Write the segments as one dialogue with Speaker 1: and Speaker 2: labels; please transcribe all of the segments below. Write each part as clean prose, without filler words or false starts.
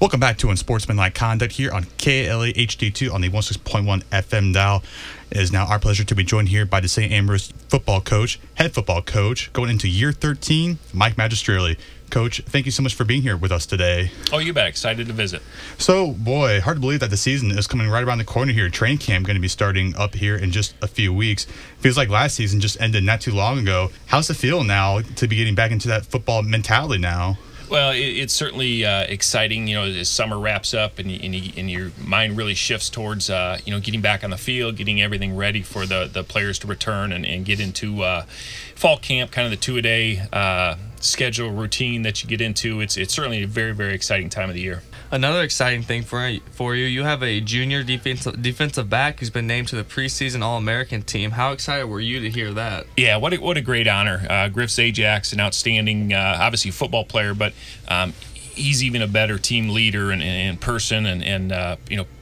Speaker 1: Welcome back to Unsportsmanlike Conduct here on KLA HD2 on the 16.1 FM dial. It is now our pleasure to be joined here by the St. Ambrose football coach, head football coach, going into year 13, Mike Magistrelli. Coach, thank you so much for being here with us today.
Speaker 2: Oh, you bet. Excited to visit.
Speaker 1: So, boy, hard to believe that the season is coming right around the corner here. Training camp going to be starting up here in just a few weeks. Feels like last season just ended not too long ago. How's it feel now to be getting back into that football mentality now?
Speaker 2: Well, it's certainly exciting, as summer wraps up and your mind really shifts towards, getting back on the field, getting everything ready for the players to return and get into fall camp, kind of the two-a-day schedule routine that you get into. It's certainly a very, very exciting time of the year.
Speaker 3: Another exciting thing for you have a junior defensive back who's been named to the preseason All-American team. How excited were you to hear that?
Speaker 2: Yeah, what a great honor. Griff Zajak's an outstanding, obviously football player, but he's even a better team leader and person and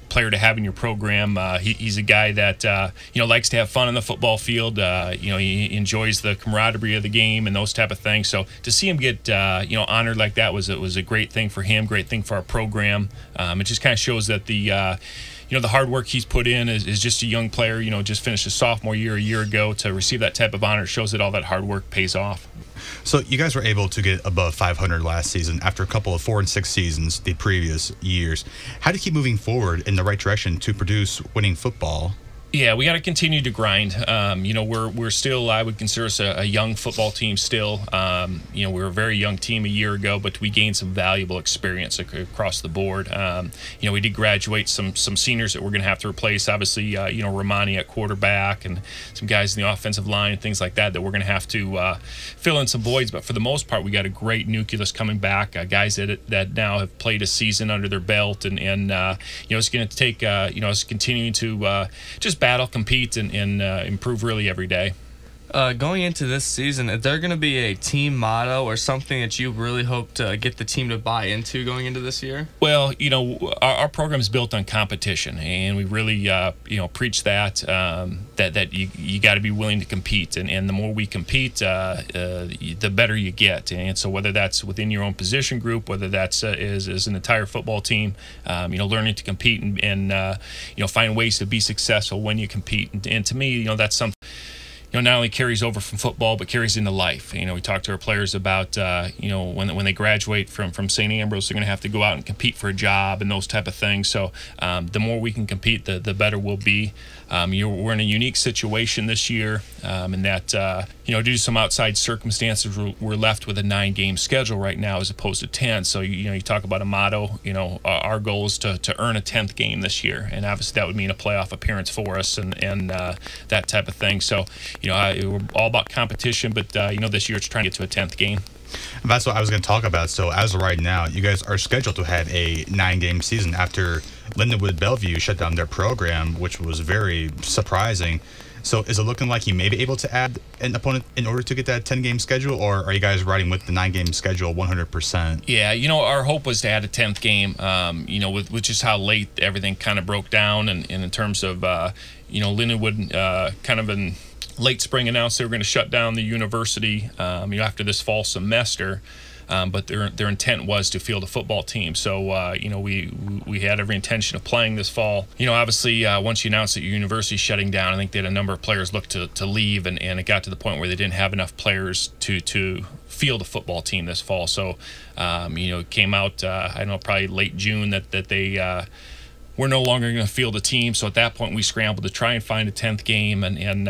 Speaker 2: player to have in your program. He's a guy that likes to have fun on the football field. He enjoys the camaraderie of the game and those type of things. So to see him get honored like that was a great thing for him, great thing for our program. It just kind of shows that the hard work he's put in is just a young player. Just finished his sophomore year a year ago. To receive that type of honor shows that all that hard work pays off.
Speaker 1: So you guys were able to get above 500 last season after a couple of 4 and 6 seasons the previous years. How do you keep moving forward in the right direction to produce winning football? Yeah,
Speaker 2: we got to continue to grind. We're still, I would consider us a young football team still. We were a very young team a year ago, but we gained some valuable experience across the board. We did graduate some seniors that we're going to have to replace. Obviously, Romani at quarterback and some guys in the offensive line and things like that we're going to have to fill in some voids. But for the most part, we got a great nucleus coming back. Guys that now have played a season under their belt, and it's going to take us continuing to just battle, compete, and improve really every day.
Speaker 3: Going into this season, is there going to be a team motto or something that you really hope to get the team to buy into going into this year?
Speaker 2: Well, our program is built on competition, and we really preach that you got to be willing to compete, and the more we compete, the better you get. And so whether that's within your own position group, whether that's as an entire football team, learning to compete and find ways to be successful when you compete. And to me, that's something not only carries over from football, but carries into life. We talk to our players about, when they graduate from St. Ambrose, they're going to have to go out and compete for a job and those type of things. So the more we can compete, the better we'll be. We're in a unique situation this year in that, due to some outside circumstances, we're left with a 9-game schedule right now as opposed to 10. So, you talk about a motto, our goal is to earn a 10th game this year. And obviously that would mean a playoff appearance for us and that type of thing. So, we're all about competition, but, this year it's trying to get to a 10th game.
Speaker 1: That's what I was going to talk about. So as of right now, you guys are scheduled to have a 9-game season after Lindenwood Bellevue shut down their program, which was very surprising. So is it looking like you may be able to add an opponent in order to get that 10-game schedule, or are you guys riding with the 9-game schedule 100%?
Speaker 2: Yeah, our hope was to add a 10th game, with just how late everything kind of broke down, and in terms of, Lindenwood kind of in late spring announced they were going to shut down the university after this fall semester, but their intent was to field a football team. So we had every intention of playing this fall. Obviously once you announced that your university's shutting down, I think they had a number of players look to leave, and it got to the point where they didn't have enough players to field a football team this fall. So it came out probably late June that they we're no longer going to field a team. So at that point, we scrambled to try and find a 10th game, and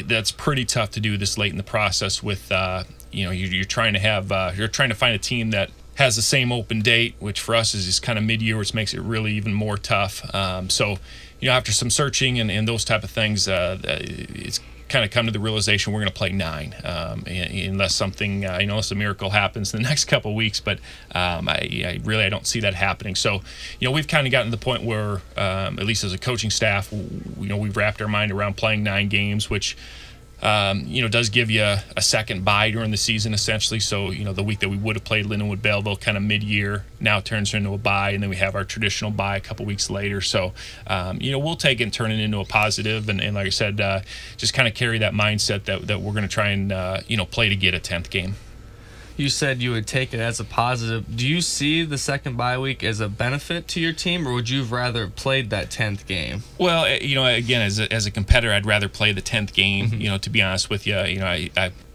Speaker 2: that's pretty tough to do this late in the process. With you're trying to find a team that has the same open date, which for us is kind of mid-year, which makes it really even more tough. So after some searching and those type of things, it's kind of come to the realization we're going to play 9, unless something, unless a miracle happens in the next couple of weeks. But I don't see that happening. So, we've kind of gotten to the point where, at least as a coaching staff, we've wrapped our mind around playing 9 games, which does give you a second bye during the season, essentially. So, the week that we would have played Lindenwood Belleville kind of mid-year now turns into a bye, and then we have our traditional bye a couple weeks later. So, we'll take it and turn it into a positive, and like I said, just kind of carry that mindset that we're going to try and, play to get a 10th game.
Speaker 3: You said you would take it as a positive. Do you see the second bye week as a benefit to your team, or would you have rather played that 10th game?
Speaker 2: Well, again, as a competitor, I'd rather play the 10th game. To be honest with you,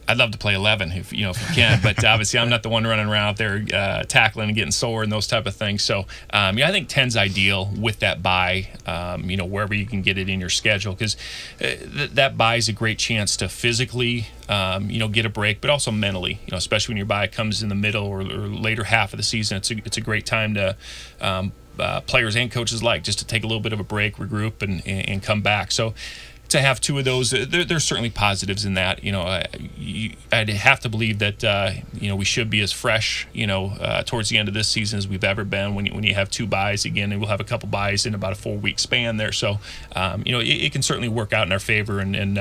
Speaker 2: I'd love to play 11 if you can, but obviously I'm not the one running around out there tackling and getting sore and those type of things. So I think 10's ideal with that bye, wherever you can get it in your schedule, because that bye is a great chance to physically get a break, but also mentally, especially when your bye comes in the middle or later half of the season. It's a great time to players and coaches just to take a little bit of a break, regroup, and come back. So to have two of those, there's certainly positives in that. I'd have to believe that we should be as fresh towards the end of this season as we've ever been when you have two buys again, and we'll have a couple buys in about a 4-week span there. So it can certainly work out in our favor, and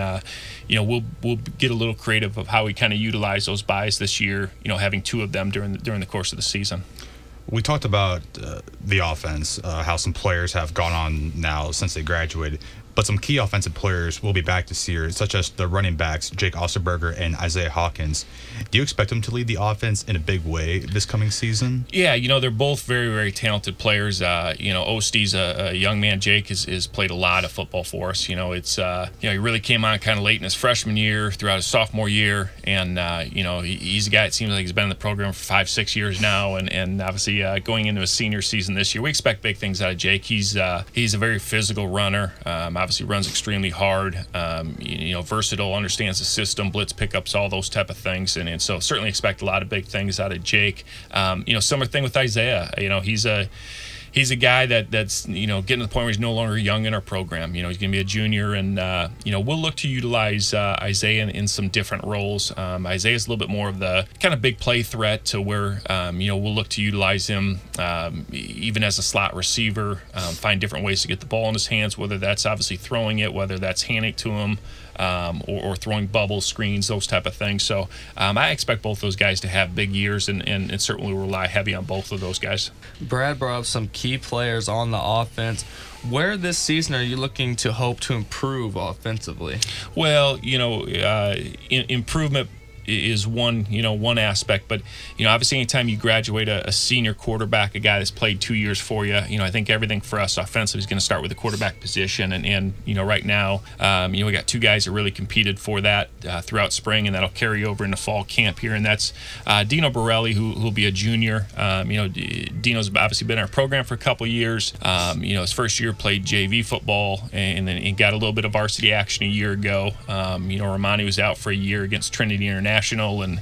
Speaker 2: we'll get a little creative of how we kind of utilize those buys this year, having two of them during the course of the season.
Speaker 1: We talked about the offense, how some players have gone on now since they graduated, but some key offensive players will be back this year, such as the running backs, Jake Osterberger and Isaiah Hawkins. Do you expect them to lead the offense in a big way this coming season?
Speaker 2: Yeah, they're both very, very talented players. Ostie's a young man. Jake has played a lot of football for us. He really came on kind of late in his freshman year, throughout his sophomore year, and he's a guy that seems like he's been in the program for 5-6 years now, and obviously going into his senior season this year, we expect big things out of Jake. He's a very physical runner. Obviously runs extremely hard, versatile, understands the system, blitz pickups, all those type of things, and so certainly expect a lot of big things out of Jake. Similar thing with Isaiah. He's a guy that's getting to the point where he's no longer young in our program. He's going to be a junior, and we'll look to utilize Isaiah in some different roles. Isaiah's a little bit more of the kind of big play threat, to where we'll look to utilize him even as a slot receiver, find different ways to get the ball in his hands, whether that's obviously throwing it, whether that's handing it to him, or throwing bubbles, screens, those type of things. So I expect both those guys to have big years, and certainly rely heavy on both of those guys.
Speaker 3: Brad brought up some key players on the offense. Where this season are you looking to hope to improve offensively?
Speaker 2: Well, improvement is one aspect, but obviously anytime you graduate a senior quarterback, a guy that's played 2 years for you, I think everything for us offensively is going to start with the quarterback position, and right now we got two guys that really competed for that throughout spring, and that'll carry over into fall camp here, and that's Dino Borelli, who'll be a junior. Dino's obviously been in our program for a couple of years. His first year played JV football, and then he got a little bit of varsity action a year ago. Romani was out for a year against Trinity International, and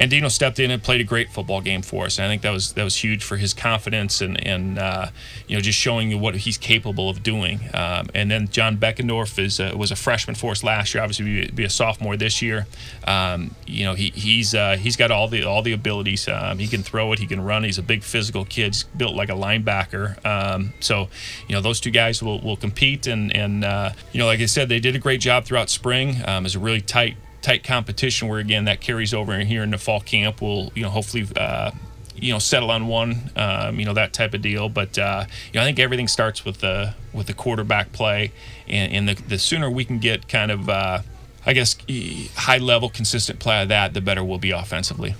Speaker 2: Dino stepped in and played a great football game for us. And I think that was huge for his confidence, and just showing you what he's capable of doing. And then John Beckendorf was a freshman for us last year. Obviously, be a sophomore this year. He's got all the abilities. He can throw it. He can run. He's a big physical kid. He's built like a linebacker. So those two guys will compete. And like I said, they did a great job throughout spring. It's a really tight competition, where again that carries over in here in the fall camp. We'll hopefully settle on one, that type of deal. But I think everything starts with the quarterback play, and the sooner we can get kind of high level consistent play of that, the better we'll be offensively.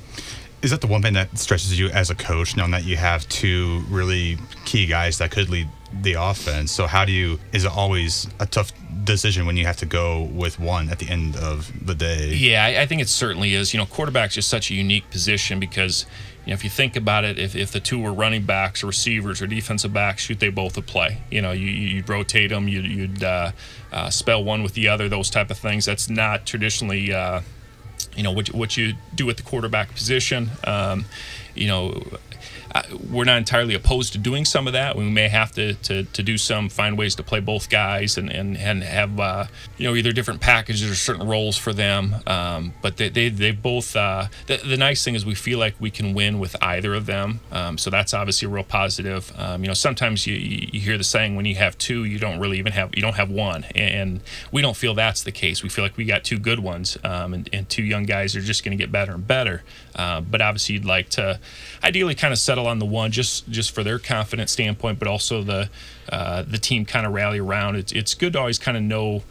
Speaker 1: Is that the one thing that stresses you as a coach, knowing that you have two really key guys that could lead the offense? So is it always a tough decision when you have to go with one at the end of the day? Yeah,
Speaker 2: I think it certainly is. Quarterback's just such a unique position, because if you think about it, if the two were running backs or receivers or defensive backs, they both would play. You'd rotate them, you'd spell one with the other, those type of things. That's not traditionally what you do at the quarterback position. We're not entirely opposed to doing some of that. We may have to do find ways to play both guys and have either different packages or certain roles for them. But they both. The nice thing is we feel like we can win with either of them. So that's obviously a real positive. Sometimes you hear the saying, when you have two, you don't have one, and we don't feel that's the case. We feel like we got two good ones, and two young guys are just going to get better and better. But obviously you'd like to ideally kind of settle on the one just for their confidence standpoint, but also the team kind of rally around. It's good to always kind of know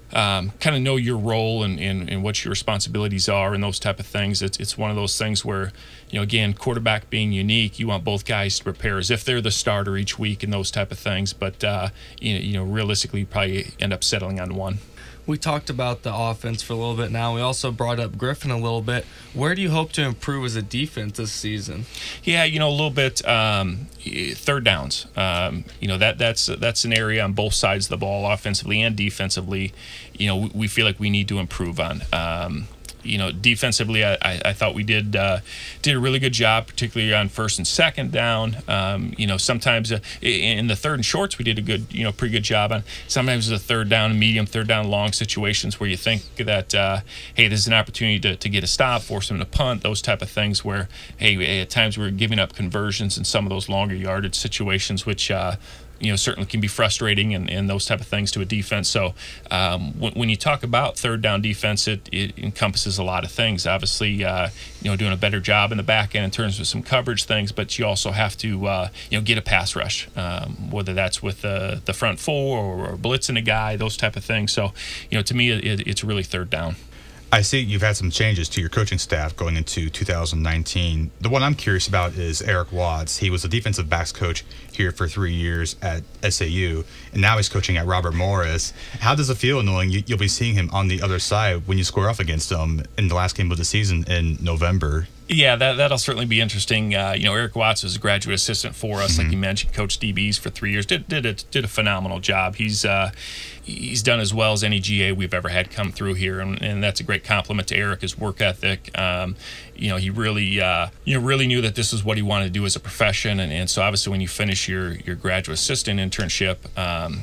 Speaker 2: your role and what your responsibilities are and those type of things. It's one of those things where, again, quarterback being unique, you want both guys to prepare as if they're the starter each week and those type of things. But realistically, you probably end up settling on one.
Speaker 3: We talked about the offense for a little bit now. We also brought up Griffin a little bit. Where do you hope to improve as a defense this season?
Speaker 2: Yeah, a little bit third downs. That's an area on both sides of the ball, offensively and defensively, we feel like we need to improve on. Defensively, I thought we did a really good job, particularly on first and second down. Sometimes in the third and shorts, we did a good, pretty good job on. Sometimes the third down, medium, third down, long situations where you think that, hey, this is an opportunity to get a stop, force them to punt, those type of things where, hey, at times we're giving up conversions in some of those longer yardage situations, which certainly can be frustrating and those type of things to a defense. So when you talk about third down defense, it encompasses a lot of things. Obviously, doing a better job in the back end in terms of some coverage things, but you also have to, get a pass rush, whether that's with the front four or blitzing a guy, those type of things. So, to me, it's really third down.
Speaker 1: I see you've had some changes to your coaching staff going into 2019. The one I'm curious about is Eric Watts. He was a defensive backs coach here for 3 years at SAU, and now he's coaching at Robert Morris. How does it feel knowing you'll be seeing him on the other side when you square off against him in the last game of the season in November?
Speaker 2: Yeah, that'll certainly be interesting. Eric Watts was a graduate assistant for us, like you mentioned, coached DBs for 3 years. Did a phenomenal job. He's done as well as any GA we've ever had come through here, and that's a great compliment to Eric, his work ethic. He really really knew that this is what he wanted to do as a profession, and so obviously when you finish your graduate assistant internship,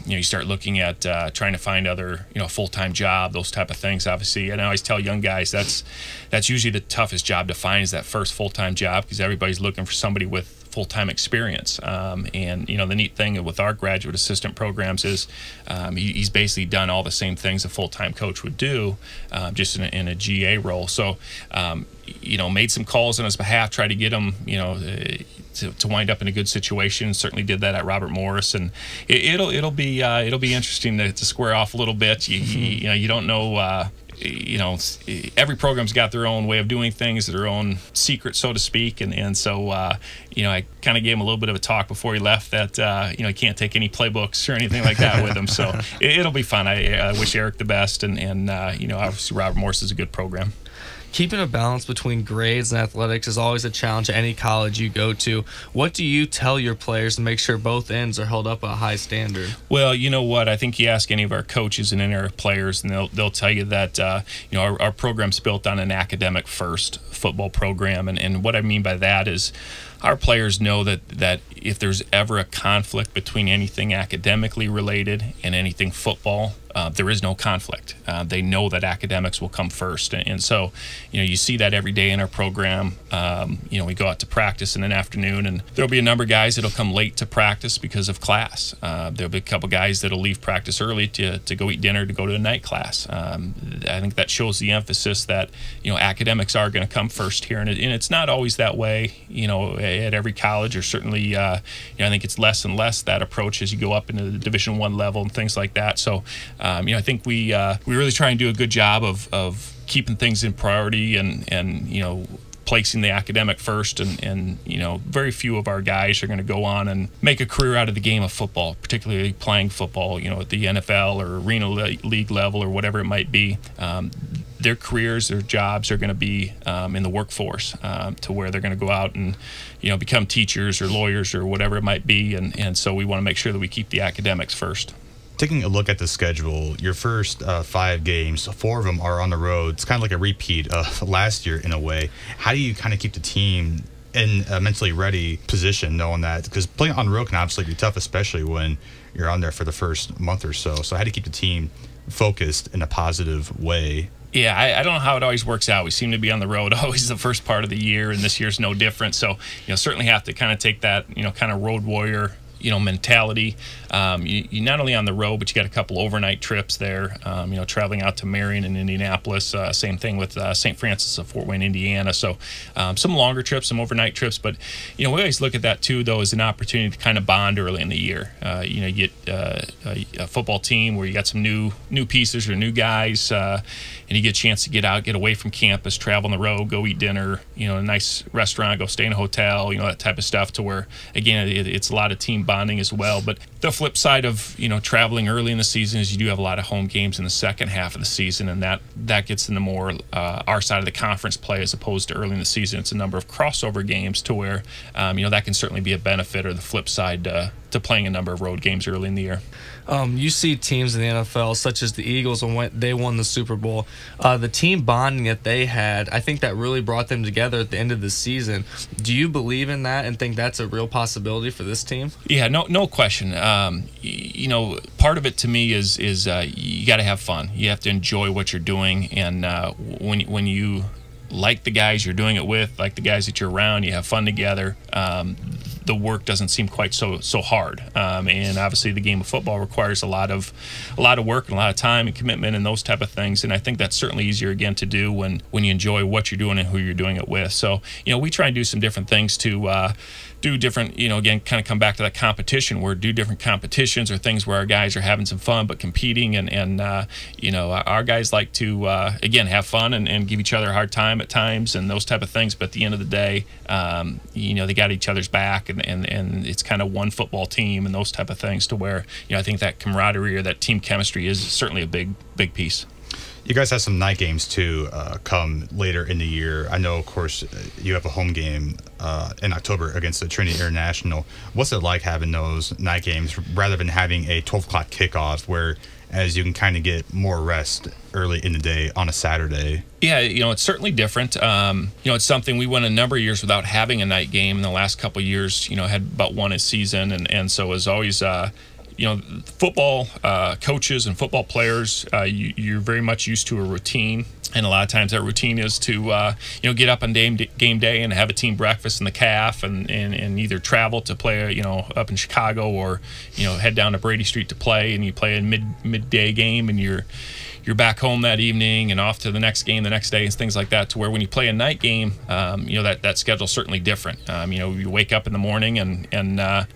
Speaker 2: you start looking at trying to find other full-time job, those type of things. Obviously, and I always tell young guys that's usually the toughest job to find, is that first full-time job, because everybody's looking for somebody with full-time experience. And the neat thing with our graduate assistant programs is he's basically done all the same things a full-time coach would do, just in a GA role. So made some calls on his behalf, tried to get him to wind up in a good situation. Certainly did that at Robert Morris, and it'll be interesting to square off a little bit. You don't know. Every program's got their own way of doing things, their own secret, so to speak, and so I kind of gave him a little bit of a talk before he left that he can't take any playbooks or anything like that with him. So it'll be fun. I wish Eric the best, and obviously Robert Morris is a good program.
Speaker 3: Keeping a balance between grades and athletics is always a challenge at any college you go to. What do you tell your players to make sure both ends are held up at a high standard?
Speaker 2: Well, you know what? I think you ask any of our coaches and any of our players, and they'll tell you that our program's built on an academic first football program, and what I mean by that is our players know that if there's ever a conflict between anything academically related and anything football, there is no conflict. They know that academics will come first, and so you see that every day in our program. We go out to practice in an afternoon, and there'll be a number of guys that'll come late to practice because of class. There'll be a couple guys that'll leave practice early to go eat dinner, to go to a night class. I think that shows the emphasis that academics are going to come first here, and it's not always that way. At every college, or certainly, I think it's less and less that approach as you go up into the Division I level and things like that. So, I think we really try and do a good job of keeping things in priority and placing the academic first, and very few of our guys are going to go on and make a career out of the game of football, particularly playing football, at the NFL or arena league level or whatever it might be. Their careers, their jobs are going to be in the workforce, to where they're going to go out and become teachers or lawyers or whatever it might be, and so we want to make sure that we keep the academics first.
Speaker 1: Taking a look at the schedule, your first 5 games, 4 of them are on the road. It's kind of like a repeat of last year in a way. How do you kind of keep the team in a mentally ready position, knowing that, because playing on the road can obviously be tough, especially when you're on there for the first month or so. So how do you keep the team focused in a positive way?
Speaker 2: Yeah, I don't know how it always works out. We seem to be on the road always the first part of the year, and this year's no different. So, certainly have to kind of take that, kind of road warrior mentality. You not only on the road, but you got a couple overnight trips there. Traveling out to Marion and Indianapolis. Same thing with St. Francis of Fort Wayne, Indiana. So some longer trips, some overnight trips. But we always look at that too, though, as an opportunity to kind of bond early in the year. You get a football team where you got some new pieces or new guys, and you get a chance to get out, get away from campus, travel on the road, go eat dinner. A nice restaurant, go stay in a hotel. That type of stuff. To where again, it's a lot of team bonding as well. But the flip side of traveling early in the season is you do have a lot of home games in the second half of the season, and that gets into more our side of the conference play as opposed to early in the season. It's a number of crossover games to where that can certainly be a benefit, or the flip side to playing a number of road games early in the year.
Speaker 3: You see teams in the NFL, such as the Eagles, when they won the Super Bowl, the team bonding that they had, I think that really brought them together at the end of the season. Do you believe in that and think that's a real possibility for this team?
Speaker 2: Yeah, no question. Part of it to me is you got to have fun. You have to enjoy what you're doing, and when you like the guys you're doing it with, like the guys that you're around, you have fun together. The work doesn't seem quite so hard, and obviously the game of football requires a lot of work and a lot of time and commitment and those type of things. And I think that's certainly easier again to do when you enjoy what you're doing and who you're doing it with. So we try and do some different things to do different, again, kind of come back to that competition, where do different competitions or things where our guys are having some fun but competing, and our guys like to again have fun and give each other a hard time at times and those type of things. But at the end of the day, they got each other's back, and it's kind of one football team and those type of things, to where I think that camaraderie or that team chemistry is certainly a big piece.
Speaker 1: You guys have some night games too come later in the year. I know, of course, you have a home game in October against the Trinity International. What's it like having those night games rather than having a 12 o'clock kickoff, where as you can kind of get more rest early in the day on a Saturday?
Speaker 2: Yeah, it's certainly different. It's something we went a number of years without having a night game. In the last couple of years, had about one a season, and so as always. Football coaches and football players, you're very much used to a routine, and a lot of times that routine is to get up on game day and have a team breakfast in the CAF, and either travel to play up in Chicago, or head down to Brady Street to play, and you play a midday game, and you're back home that evening and off to the next game the next day and things like that. To where when you play a night game, that schedule's certainly different. You wake up in the morning and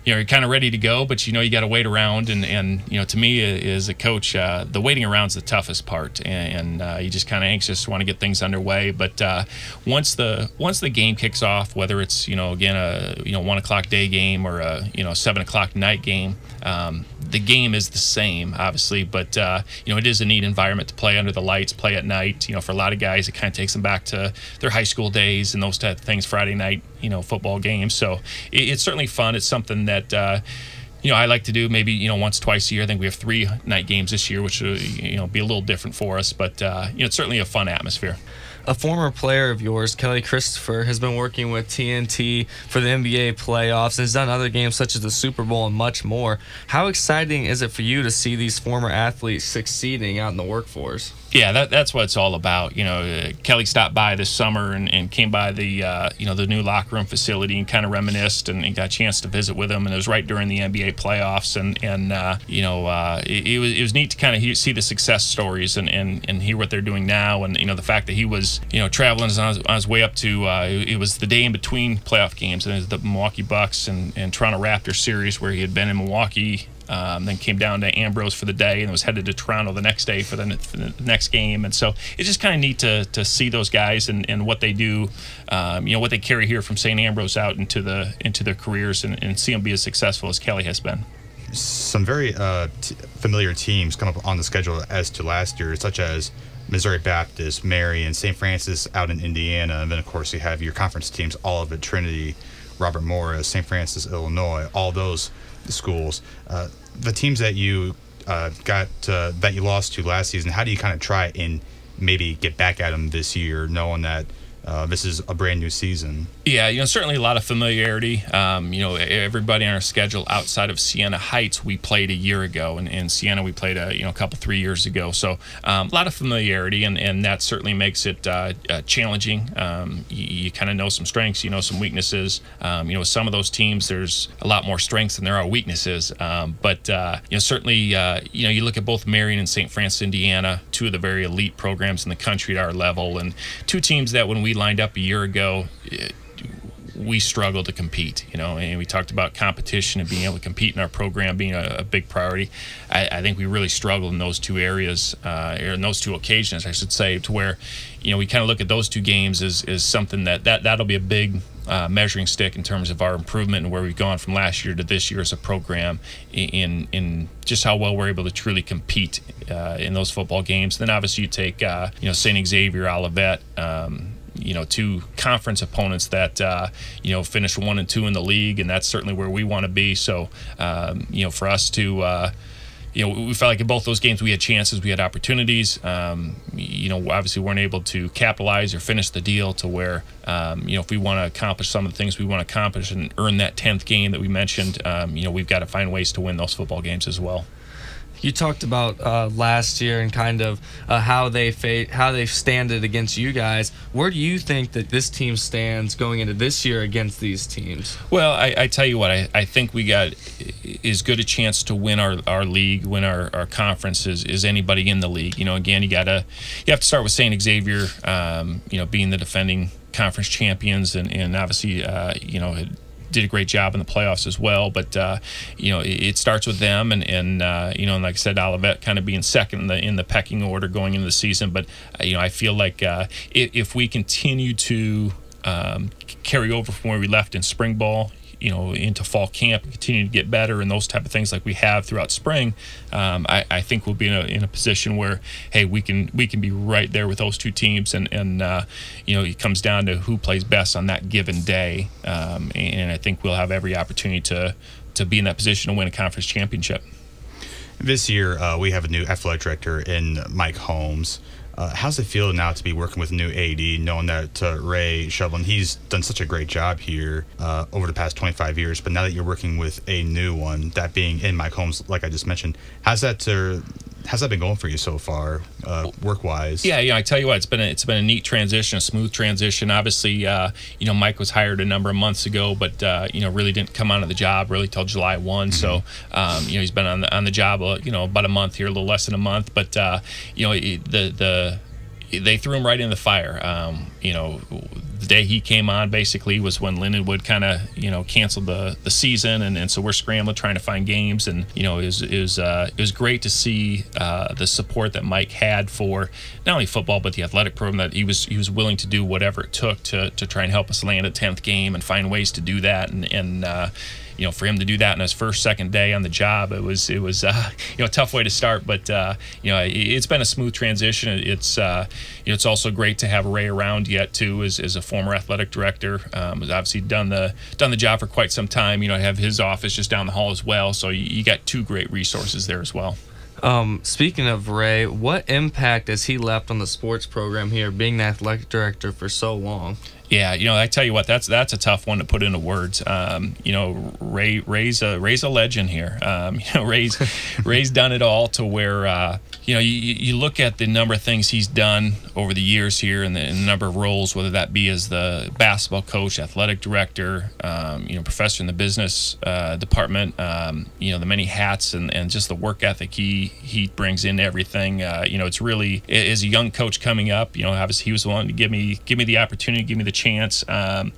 Speaker 2: you're kind of ready to go, but you got to wait around. And to me as a coach, the waiting around's the toughest part, and you just kind of anxious, want to get things underway. But once the game kicks off, whether it's again a 1 o'clock day game or a 7 o'clock night game, the game is the same, obviously, but it is a neat environment to play under the lights, play at night. For a lot of guys, it kind of takes them back to their high school days and those type of things, Friday night, football games. So it's certainly fun. It's something that I like to do maybe once, twice a year. I think we have 3 night games this year, which will be a little different for us, but it's certainly a fun atmosphere.
Speaker 3: A former player of yours, Kelly Christopher, has been working with TNT for the NBA playoffs and has done other games such as the Super Bowl and much more. How exciting is it for you to see these former athletes succeeding out in the workforce?
Speaker 2: Yeah, that's what it's all about. Kelly stopped by this summer and came by the the new locker room facility and kind of reminisced and got a chance to visit with him. And it was right during the NBA playoffs, and it was neat to kind of see the success stories and hear what they're doing now. And the fact that he was traveling on his way up to it was the day in between playoff games, and it was the Milwaukee Bucks and Toronto Raptors series, where he had been in Milwaukee. Then came down to Ambrose for the day and was headed to Toronto the next day for the next game. And so it's just kind of neat to see those guys and what they do, what they carry here from St. Ambrose out into their careers, and see them be as successful as Kelly has been.
Speaker 1: Some very familiar teams come up on the schedule as to last year, such as Missouri Baptist, Marion, St. Francis out in Indiana, and then of course you have your conference teams, all of it, Trinity, Robert Morris, St. Francis, Illinois, all those schools. The teams that you that you lost to last season, how do you kind of try and maybe get back at them this year, knowing that this is a brand new season.
Speaker 2: Yeah, certainly a lot of familiarity. Everybody on our schedule outside of Siena Heights, we played a year ago, and in Siena we played a couple 3 years ago. So a lot of familiarity, and that certainly makes it challenging. You kind of know some strengths, some weaknesses. With some of those teams, there's a lot more strengths than there are weaknesses. But certainly, you look at both Marion and St. Francis, Indiana, two of the very elite programs in the country at our level, and two teams that when we lined up a year ago, we struggled to compete, and we talked about competition and being able to compete in our program being a big priority. I think we really struggled in those two areas, or in those two occasions, I should say, to where, we kind of look at those two games as something that'll be a big measuring stick in terms of our improvement and where we've gone from last year to this year as a program in just how well we're able to truly compete in those football games. Then obviously you take, St. Xavier, Olivet, two conference opponents that finished 1 and 2 in the league, and that's certainly where we want to be. So for us to we felt like in both those games we had chances, we had opportunities. Obviously weren't able to capitalize or finish the deal to where if we want to accomplish some of the things we want to accomplish and earn that 10th game that we mentioned, we've got to find ways to win those football games as well.
Speaker 3: You talked about last year and kind of how they standed against you guys. Where do you think that this team stands going into this year against these teams? Well,
Speaker 2: I tell you what, I think we got as good a chance to win our league, win our conference as anybody in the league. Again, you have to start with St. Xavier, being the defending conference champions, and obviously, did a great job in the playoffs as well, but it starts with them, and like I said, Olivet kind of being second in the pecking order going into the season. But I feel like if we continue to carry over from where we left in spring ball, into fall camp and continue to get better and those type of things like we have throughout spring, I think we'll be in a position where, hey, we can be right there with those two teams, and it comes down to who plays best on that given day, and I think we'll have every opportunity to be in that position to win a conference championship.
Speaker 1: This year, we have a new athletic director in Mike Holmes. How's it feel now to be working with a new AD, knowing that Ray Shovelin, he's done such a great job here over the past 25 years, but now that you're working with a new one, that being in Mike Holmes, like I just mentioned, how's that been going for you so far, work-wise?
Speaker 2: Yeah, I tell you what, it's been a neat transition, a smooth transition. Obviously, Mike was hired a number of months ago, but really didn't come onto the job really till July 1. Mm-hmm. So, he's been on the job, about a month here, a little less than a month. But they threw him right in the fire. The day he came on basically was when Lindenwood kind of canceled the season, and so we're scrambling trying to find games, and it was great to see the support that Mike had for not only football but the athletic program, that he was willing to do whatever it took to try and help us land a 10th game and find ways to do that, and for him to do that in his second day on the job, it was a tough way to start, but it's been a smooth transition. It's also great to have Ray around yet too, as a former athletic director. Has obviously done the job for quite some time. Have his office just down the hall as well, so you got two great resources there as well.
Speaker 3: Speaking of Ray, what impact has he left on the sports program here, being the athletic director for so long?
Speaker 2: Yeah, I tell you what, that's a tough one to put into words. Ray's a legend here. Ray's done it all to where you look at the number of things he's done over the years here, and the number of roles, whether that be as the basketball coach, athletic director, professor in the business department, the many hats and just the work ethic he brings in everything. It's really, as a young coach coming up, obviously he was the one to give me the opportunity, give me the chance.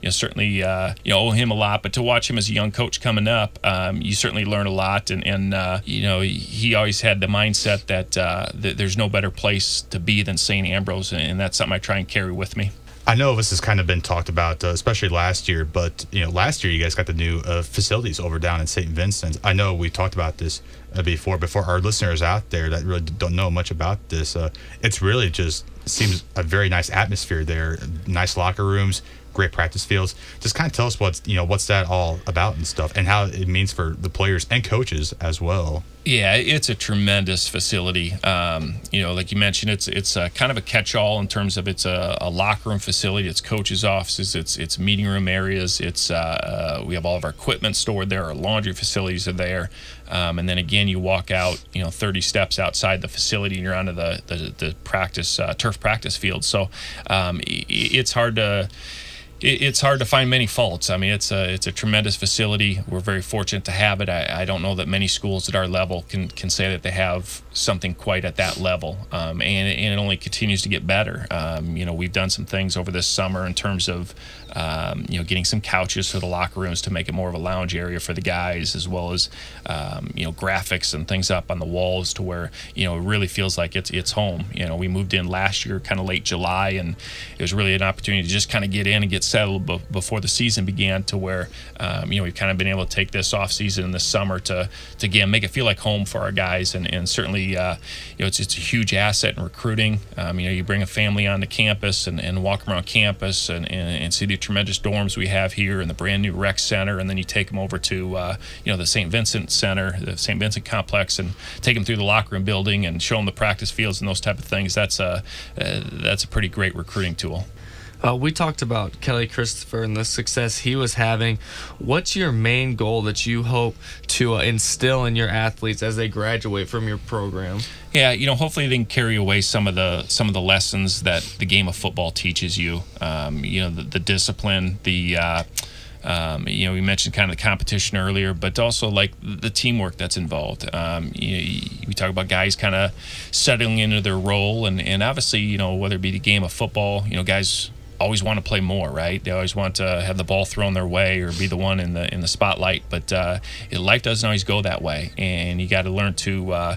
Speaker 2: Certainly owe him a lot, but to watch him as a young coach coming up, you certainly learn a lot, and he always had the mindset that there's no better place to be than St. Ambrose, and that's something I try and carry with me.
Speaker 1: I know this has kind of been talked about, especially last year, but last year you guys got the new facilities over down in St. Vincent. I know we talked about this before, but for our listeners out there that really don't know much about this, it's really just seems a very nice atmosphere there, nice locker rooms, great practice fields. Just kind of tell us what's that all about and stuff, and how it means for the players and coaches as well.
Speaker 2: Yeah, it's a tremendous facility. Like you mentioned, it's kind of a catch-all in terms of it's a locker room facility. It's coaches' offices. It's meeting room areas. We have all of our equipment stored there. Our laundry facilities are there. And then again, you walk out, 30 steps outside the facility, and you're onto the practice turf practice field. So it's hard to. It's hard to find many faults. I mean, it's a tremendous facility. We're very fortunate to have it. I don't know that many schools at our level can say that they have something quite at that level, and it only continues to get better. We've done some things over this summer in terms of getting some couches for the locker rooms to make it more of a lounge area for the guys, as well as graphics and things up on the walls to where it really feels like it's home. We moved in last year, kind of late July, and it was really an opportunity to just kind of get in and get settled before the season began, to where we've kind of been able to take this off season this summer to again make it feel like home for our guys, and certainly it's a huge asset in recruiting. You bring a family onto campus and walk around campus and see the tremendous dorms we have here and the brand new rec center, and then you take them over to the St. Vincent Center, the St. Vincent complex, and take them through the locker room building and show them the practice fields and those type of things. That's a pretty great recruiting tool.
Speaker 3: We talked about Kelly Christopher and the success he was having. What's your main goal that you hope to instill in your athletes as they graduate from your program?
Speaker 2: Yeah, hopefully they can carry away some of the lessons that the game of football teaches you. The discipline, we mentioned kind of the competition earlier, but also like the teamwork that's involved. We talk about guys kind of settling into their role, and obviously, whether it be the game of football, guys always want to play more, right? They always want to have the ball thrown their way or be the one in the spotlight. But life doesn't always go that way, and you got to learn to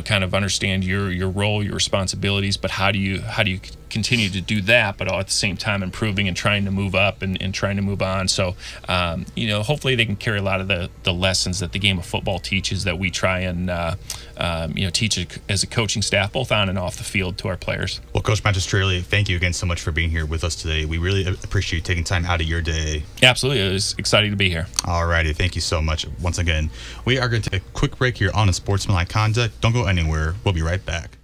Speaker 2: kind of understand your role, your responsibilities. But how do you continue to do that, but all at the same time improving and trying to move up and trying to move on? So hopefully they can carry a lot of the lessons that the game of football teaches, that we try and teach it as a coaching staff, both on and off the field, to our players.
Speaker 1: Well, Coach Magistrelli, thank you again so much for being here with us today. We really appreciate you taking time out of your day.
Speaker 2: Yeah, absolutely. It was exciting to be here.
Speaker 1: All righty. Thank you so much once again. We are going to take a quick break here on Unsportsmanlike Conduct. Don't go anywhere. We'll be right back.